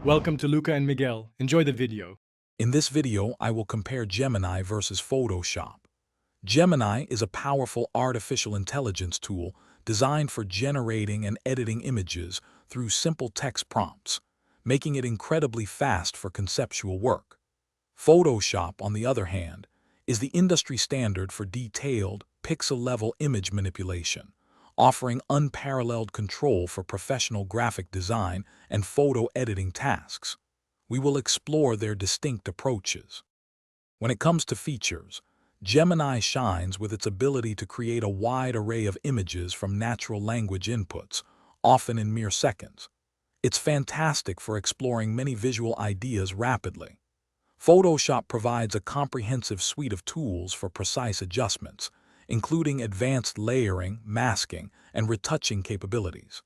Welcome to Luca and Miguel. Enjoy the video. In this video, I will compare Gemini versus Photoshop. Gemini is a powerful artificial intelligence tool designed for generating and editing images through simple text prompts, making it incredibly fast for conceptual work. Photoshop, on the other hand, is the industry standard for detailed, pixel-level image manipulation, offering unparalleled control for professional graphic design and photo editing tasks. We will explore their distinct approaches. When it comes to features, Gemini shines with its ability to create a wide array of images from natural language inputs, often in mere seconds. It's fantastic for exploring many visual ideas rapidly. Photoshop provides a comprehensive suite of tools for precise adjustments, including advanced layering, masking, and retouching capabilities.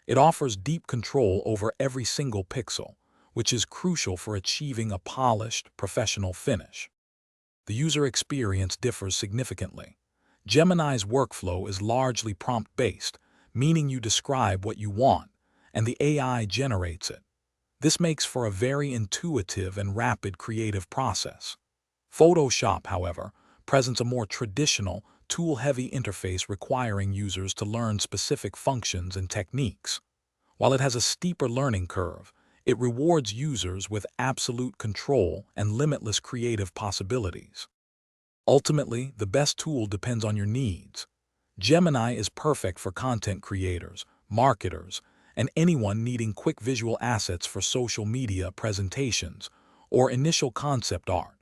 It offers deep control over every single pixel, which is crucial for achieving a polished, professional finish. The user experience differs significantly. Gemini's workflow is largely prompt-based, meaning you describe what you want, and the AI generates it. This makes for a very intuitive and rapid creative process. Photoshop, however, presents a more traditional, tool-heavy interface requiring users to learn specific functions and techniques. While it has a steeper learning curve, it rewards users with absolute control and limitless creative possibilities. Ultimately, the best tool depends on your needs. Gemini is perfect for content creators, marketers, and anyone needing quick visual assets for social media presentations or initial concept art.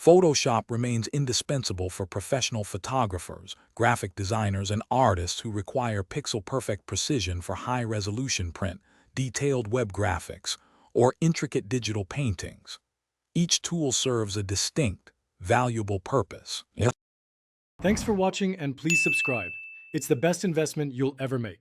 Photoshop remains indispensable for professional photographers, graphic designers, and artists who require pixel-perfect precision for high-resolution print, detailed web graphics, or intricate digital paintings. Each tool serves a distinct, valuable purpose. Thanks for watching and please subscribe. It's the best investment you'll ever make.